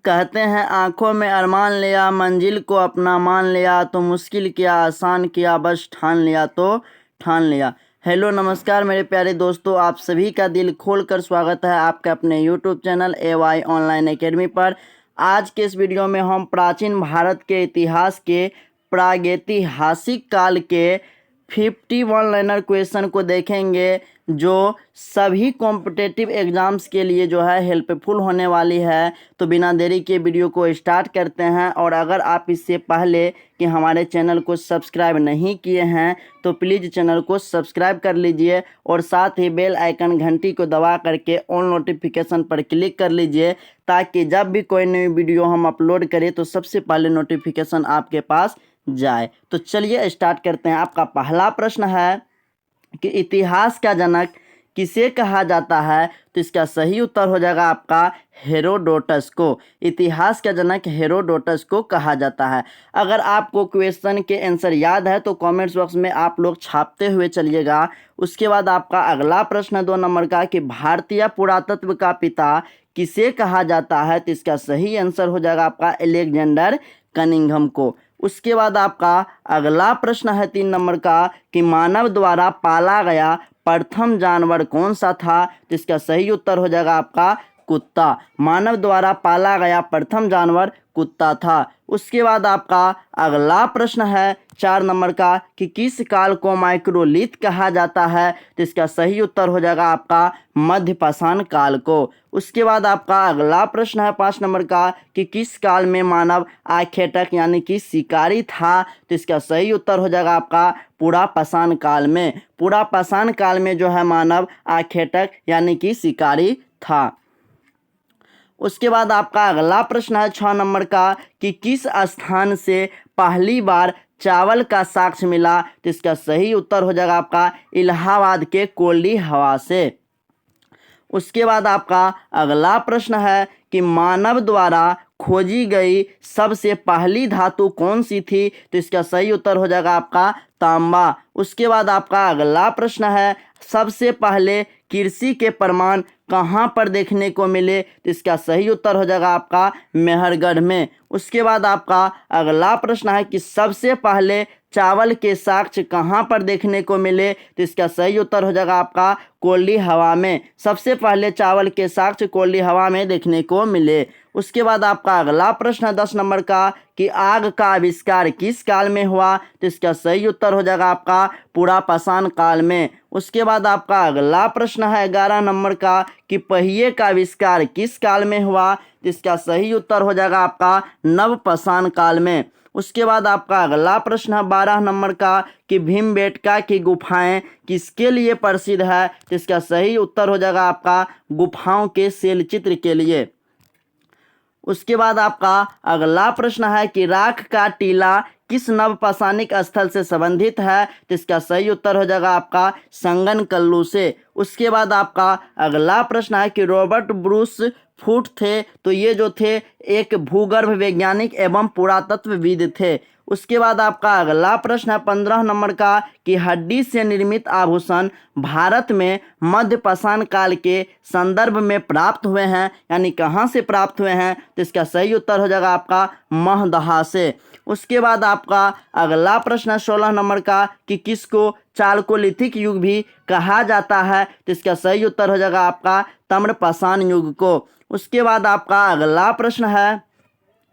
कहते हैं आंखों में अरमान लिया, मंजिल को अपना मान लिया, तो मुश्किल किया आसान किया, बस ठान लिया तो ठान लिया। हेलो नमस्कार मेरे प्यारे दोस्तों, आप सभी का दिल खोलकर स्वागत है आपके अपने YouTube channel AY online academy पर। आज के इस वीडियो में हम प्राचीन भारत के इतिहास के प्रागैतिहासिक काल के 51 लाइनर क्वेश्चन को देखेंगे, जो सभी कॉम्पिटिटिव एग्ज़ाम्स के लिए जो है हेल्पफुल होने वाली है। तो बिना देरी के वीडियो को स्टार्ट करते हैं। और अगर आप इससे पहले कि हमारे चैनल को सब्सक्राइब नहीं किए हैं तो प्लीज़ चैनल को सब्सक्राइब कर लीजिए और साथ ही बेल आइकन घंटी को दबा करके ऑल नोटिफिकेशन पर क्लिक कर लीजिए, ताकि जब भी कोई नई वीडियो हम अपलोड करें तो सबसे पहले नोटिफिकेशन आपके पास जाए। तो चलिए स्टार्ट करते हैं। आपका पहला प्रश्न है कि इतिहास का जनक किसे कहा जाता है? तो इसका सही उत्तर हो जाएगा आपका हेरोडोटस को। इतिहास का जनक हेरोडोटस को कहा जाता है। अगर आपको क्वेश्चन के आंसर याद है तो कमेंट्स बॉक्स में आप लोग छापते हुए चलिएगा। उसके बाद आपका अगला प्रश्न 2 नंबर का कि भारतीय पुरातत्व का पिता किसे कहा जाता है? तो इसका सही आंसर हो जाएगा आपका अलेक्जेंडर कनिंघम को। उसके बाद आपका अगला प्रश्न है 3 नंबर का कि मानव द्वारा पाला गया प्रथम जानवर कौन सा था? तो इसका सही उत्तर हो जाएगा आपका कुत्ता। मानव द्वारा पाला गया प्रथम जानवर कुत्ता था। उसके बाद आपका अगला प्रश्न है 4 नंबर का कि किस काल को माइक्रोलिथ कहा जाता है? तो इसका सही उत्तर हो जाएगा आपका मध्यपाषाण काल को। उसके बाद आपका अगला प्रश्न है 5 नंबर का कि किस काल में मानव आखेटक यानी कि शिकारी था? तो इसका सही उत्तर हो जाएगा आपका पुरापाषाण काल में। पुरापाषाण काल में जो है मानव आखेटक यानी कि शिकारी था। उसके बाद आपका अगला प्रश्न है 6 नंबर का कि किस स्थान से पहली बार चावल का साक्ष्य मिला? तो इसका सही उत्तर हो जाएगा आपका इलाहाबाद के कोल्डी हवा से। उसके बाद आपका अगला प्रश्न है कि मानव द्वारा खोजी गई सबसे पहली धातु कौन सी थी? तो इसका सही उत्तर हो जाएगा आपका तांबा। उसके बाद आपका अगला प्रश्न है सबसे पहले कृषि के प्रमाण कहाँ पर देखने को मिले? तो इसका सही उत्तर हो जाएगा आपका मेहरगढ़ में। उसके बाद आपका अगला प्रश्न है कि सबसे पहले चावल के साक्ष्य कहाँ पर देखने को मिले? तो इसका सही उत्तर हो जाएगा आपका कोल्डी हवा में। सबसे पहले चावल के साक्ष्य कोल्डी हवा में देखने को मिले। उसके बाद आपका अगला प्रश्न 10 नंबर का कि आग का आविष्कार किस काल में हुआ? तो इसका सही उत्तर हो जाएगा आपका पुरापाषाण काल में। उसके बाद आपका अगला प्रश्न है 11 नंबर का कि पहिए का आविष्कार किस काल में हुआ? तो इसका सही उत्तर हो जाएगा आपका नवपाषाण काल में। उसके बाद आपका अगला प्रश्न है 12 नंबर का कि भीमबेटका की गुफाएं किसके लिए प्रसिद्ध है? तो इसका सही उत्तर हो जाएगा आपका गुफाओं के शैलचित्र के लिए। उसके बाद आपका अगला प्रश्न है कि राख का टीला किस नवपाषाणिक स्थल से संबंधित है? तो इसका सही उत्तर हो जाएगा आपका संगनकल्लू से। उसके बाद आपका अगला प्रश्न है कि रॉबर्ट ब्रूस फूट थे, तो ये जो थे एक भूगर्भ वैज्ञानिक एवं पुरातत्वविद थे। उसके बाद आपका अगला प्रश्न है 15 नंबर का कि हड्डी से निर्मित आभूषण भारत में मध्यपाषाण काल के संदर्भ में प्राप्त हुए हैं, यानी कहाँ से प्राप्त हुए हैं? तो इसका सही उत्तर हो जाएगा आपका महदहा से। उसके बाद आपका अगला प्रश्न 16 नंबर का कि किसको चालकोलिथिक युग भी कहा जाता है? तो इसका सही उत्तर हो जाएगा आपका ताम्रपाषाण युग को। उसके बाद आपका अगला प्रश्न है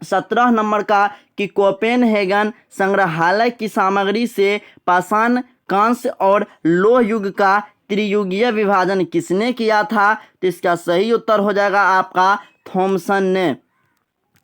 17 नंबर का कि कोपेनहेगन संग्रहालय की सामग्री से पाषाण, कांस्य और लोह युग का त्रियुगीय विभाजन किसने किया था? तो इसका सही उत्तर हो जाएगा आपका थॉमसन ने।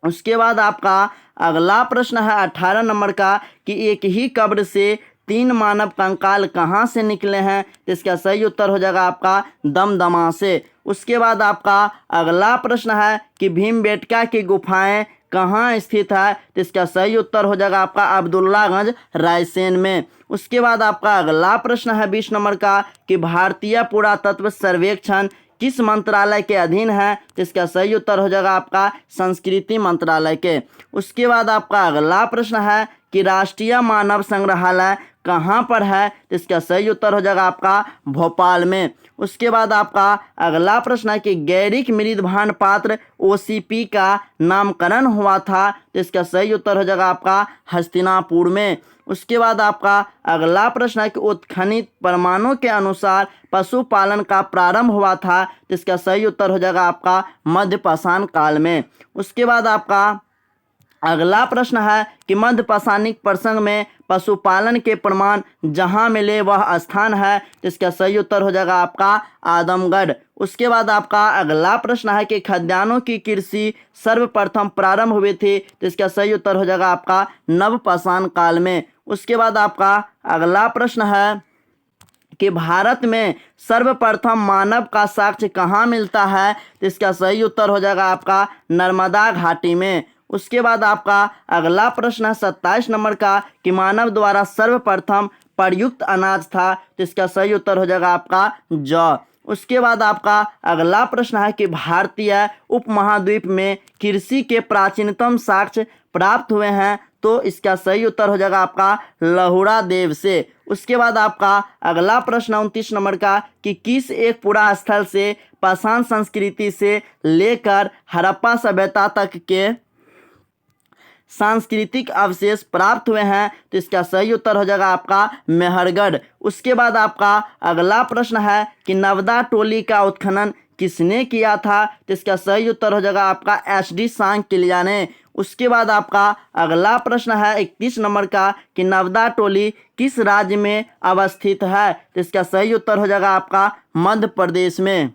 उसके बाद आपका अगला प्रश्न है 18 नंबर का कि एक ही कब्र से 3 मानव कंकाल कहाँ से निकले हैं? तो इसका सही उत्तर हो जाएगा आपका दमदमा से। उसके बाद आपका अगला प्रश्न है कि भीमबेटका की गुफाएं कहाँ स्थित है? तो इसका सही उत्तर हो जाएगा आपका अब्दुल्लागंज रायसेन में। उसके बाद आपका अगला प्रश्न है 20 नंबर का कि भारतीय पुरातत्व सर्वेक्षण किस मंत्रालय के अधीन है? तो इसका सही उत्तर हो जाएगा आपका संस्कृति मंत्रालय के। उसके बाद आपका अगला प्रश्न है कि राष्ट्रीय मानव संग्रहालय कहाँ पर है, तो इसका सही उत्तर हो जाएगा आपका भोपाल में। उसके बाद आपका अगला प्रश्न है कि गैरिक मृदभान पात्र ओसीपी का नामकरण हुआ था, तो इसका सही उत्तर हो जाएगा आपका हस्तिनापुर में। उसके बाद आपका अगला प्रश्न है कि उत्खनित प्रमाणों के अनुसार पशुपालन का प्रारंभ हुआ था, तो इसका सही उत्तर हो जाएगा आपका मध्य पाषाण काल में। उसके बाद आपका अगला प्रश्न है कि मध्य पाषाणिक प्रसंग में पशुपालन के प्रमाण जहां मिले वह स्थान है, तो इसका सही उत्तर हो जाएगा आपका आदमगढ़। उसके बाद आपका अगला प्रश्न है कि खाद्यान्नों की कृषि सर्वप्रथम प्रारंभ हुई थी, तो इसका सही उत्तर हो जाएगा आपका नवपाषाण काल में। उसके बाद आपका अगला प्रश्न है कि भारत में सर्वप्रथम मानव का साक्ष्य कहाँ मिलता है, तो इसका सही उत्तर हो जाएगा आपका नर्मदा घाटी में। उसके बाद आपका अगला प्रश्न है 27 नंबर का कि मानव द्वारा सर्वप्रथम प्रयुक्त अनाज था, तो इसका सही उत्तर हो जाएगा आपका जौ। उसके बाद आपका अगला प्रश्न है कि भारतीय उपमहाद्वीप में कृषि के प्राचीनतम साक्ष्य प्राप्त हुए हैं, तो इसका सही उत्तर हो जाएगा आपका लहुड़ा देव से। उसके बाद आपका अगला प्रश्न 29 नंबर का कि किस एक पुरा स्थल से पाषाण संस्कृति से लेकर हड़प्पा सभ्यता तक के सांस्कृतिक अवशेष प्राप्त हुए हैं, तो इसका सही उत्तर हो जाएगा आपका मेहरगढ़। उसके बाद आपका अगला प्रश्न है कि नवदा टोली का उत्खनन किसने किया था, तो इसका सही उत्तर हो जाएगा आपका एच.डी. सांकलिया ने। उसके बाद आपका अगला प्रश्न है 31 नंबर का कि नवदा टोली किस राज्य में अवस्थित है, तो इसका सही उत्तर हो जाएगा आपका मध्य प्रदेश में।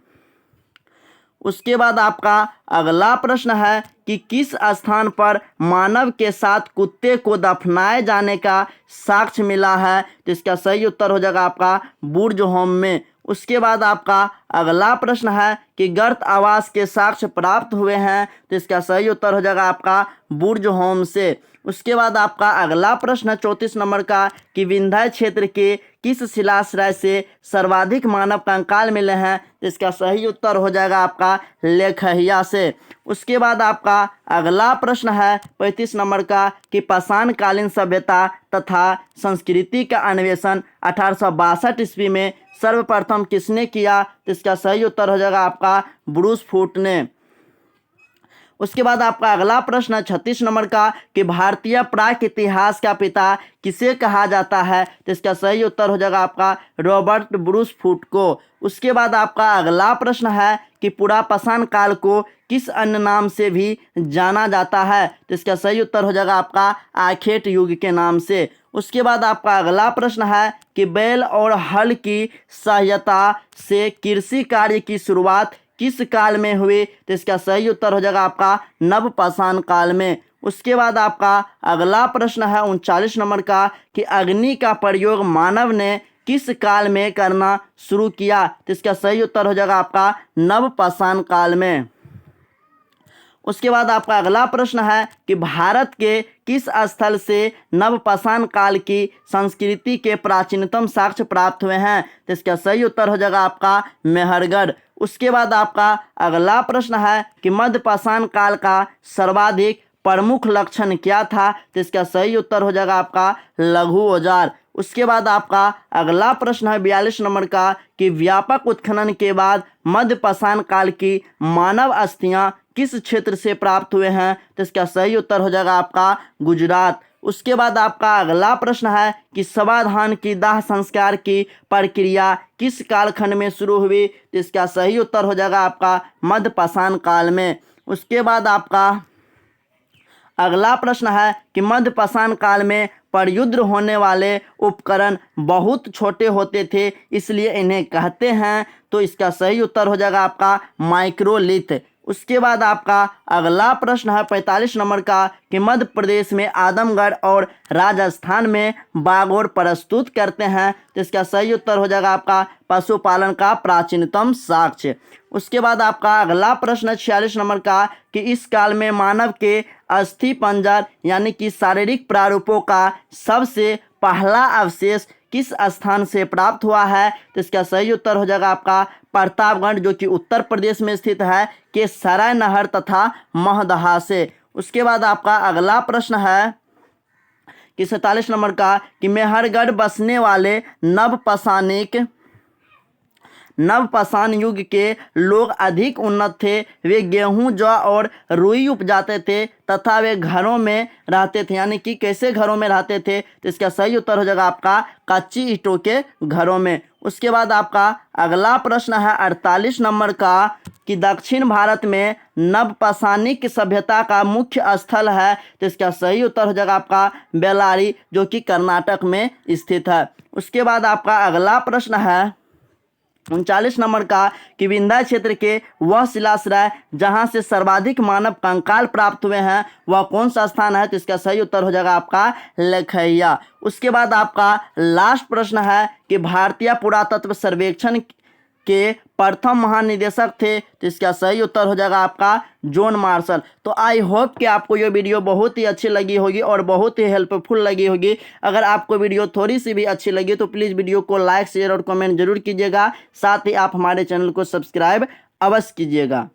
उसके बाद आपका अगला प्रश्न है कि किस स्थान पर मानव के साथ कुत्ते को दफनाए जाने का साक्ष्य मिला है, तो इसका सही उत्तर हो जाएगा आपका बुर्ज होम में। उसके बाद आपका अगला प्रश्न है कि गर्त आवास के साक्ष्य प्राप्त हुए हैं, तो इसका सही उत्तर हो जाएगा आपका बुर्ज होम से। उसके बाद आपका अगला प्रश्न 34 नंबर का कि विंध्य क्षेत्र के किस शिलाश्रय से सर्वाधिक मानव कंकाल मिले हैं, तो इसका सही उत्तर हो जाएगा आपका लेखहिया से। उसके बाद आपका अगला प्रश्न है 35 नंबर का कि पाषाणकालीन सभ्यता तथा संस्कृति का अन्वेषण 1862 ईस्वी में सर्वप्रथम किसने किया, तो इसका सही उत्तर हो जाएगा आपका ब्रूस फूट ने। उसके बाद आपका अगला प्रश्न है 36 नंबर का कि भारतीय प्राक इतिहास का पिता किसे कहा जाता है, तो इसका सही उत्तर हो जाएगा आपका रॉबर्ट ब्रूस फूट को। उसके बाद आपका अगला प्रश्न है कि पुरा पाषाण काल को किस अन्य नाम से भी जाना जाता है, तो इसका सही उत्तर हो जाएगा आपका आखेट युग के नाम से। उसके बाद आपका अगला प्रश्न है कि बैल और हल की सहायता से कृषि कार्य की शुरुआत किस काल में हुई, तो इसका सही उत्तर हो जाएगा आपका नवपाषाण काल में। उसके बाद आपका अगला प्रश्न है 39 नंबर का कि अग्नि का प्रयोग मानव ने किस काल में करना शुरू किया, तो इसका सही उत्तर हो जाएगा आपका नवपाषाण काल में। उसके बाद आपका अगला प्रश्न है कि भारत के किस स्थल से नवपाषाण काल की संस्कृति के प्राचीनतम साक्ष्य प्राप्त हुए हैं, तो इसका सही उत्तर हो जाएगा आपका मेहरगढ़। उसके बाद आपका अगला प्रश्न है कि मध्य पाषाण काल का सर्वाधिक प्रमुख लक्षण क्या था, तो इसका सही उत्तर हो जाएगा आपका लघु औजार। उसके बाद आपका अगला प्रश्न है 42 नंबर का कि व्यापक उत्खनन के बाद मध्य पाषाण काल की मानव अस्थियां किस क्षेत्र से प्राप्त हुए हैं, तो इसका सही उत्तर हो जाएगा आपका गुजरात। उसके बाद आपका अगला प्रश्न है कि समाधान की दाह संस्कार की प्रक्रिया किस कालखंड में शुरू हुई, तो इसका सही उत्तर हो जाएगा आपका मध्य पाषाण काल में। उसके बाद आपका अगला प्रश्न है कि मध्य पाषाण काल में प्रयुक्त होने वाले उपकरण बहुत छोटे होते थे, इसलिए इन्हें कहते हैं, तो इसका सही उत्तर हो जाएगा आपका माइक्रोलिथ। उसके बाद आपका अगला प्रश्न है 45 नंबर का कि मध्य प्रदेश में आदमगढ़ और राजस्थान में बागोर प्रस्तुत करते हैं, तो इसका सही उत्तर हो जाएगा आपका पशुपालन का प्राचीनतम साक्ष्य। उसके बाद आपका अगला प्रश्न 46 नंबर का कि इस काल में मानव के अस्थि पंजर यानी कि शारीरिक प्रारूपों का सबसे पहला अवशेष किस स्थान से प्राप्त हुआ है, तो इसका सही उत्तर हो जाएगा आपका प्रतापगढ़ जो कि उत्तर प्रदेश में स्थित है के सराय नहर तथा महदहा से। उसके बाद आपका अगला प्रश्न है कि 47 नंबर का कि मेहरगढ़ बसने वाले नवपाषाण युग के लोग अधिक उन्नत थे। वे गेहूं, जौ और रुई उपजाते थे तथा वे घरों में रहते थे। यानी कि कैसे घरों में रहते थे, तो इसका सही उत्तर हो जाएगा आपका कच्ची ईंटों के घरों में। उसके बाद आपका अगला प्रश्न है 48 नंबर का कि दक्षिण भारत में नवपाषाणिक सभ्यता का मुख्य स्थल है, तो इसका सही उत्तर हो जाएगा आपका बेल्लारी, जो कि कर्नाटक में स्थित है। उसके बाद आपका अगला प्रश्न है 39 नंबर का कि विंध्य क्षेत्र के वह शिलाश्रय जहां से सर्वाधिक मानव कंकाल प्राप्त हुए हैं वह कौन सा स्थान है, तो इसका सही उत्तर हो जाएगा आपका लखैया। उसके बाद आपका लास्ट प्रश्न है कि भारतीय पुरातत्व सर्वेक्षण के प्रथम महानिदेशक थे, तो इसका सही उत्तर हो जाएगा आपका जॉन मार्शल। तो आई होप कि आपको ये वीडियो बहुत ही अच्छी लगी होगी और बहुत ही हेल्पफुल लगी होगी। अगर आपको वीडियो थोड़ी सी भी अच्छी लगी तो प्लीज़ वीडियो को लाइक, शेयर और कमेंट जरूर कीजिएगा। साथ ही आप हमारे चैनल को सब्सक्राइब अवश्य कीजिएगा।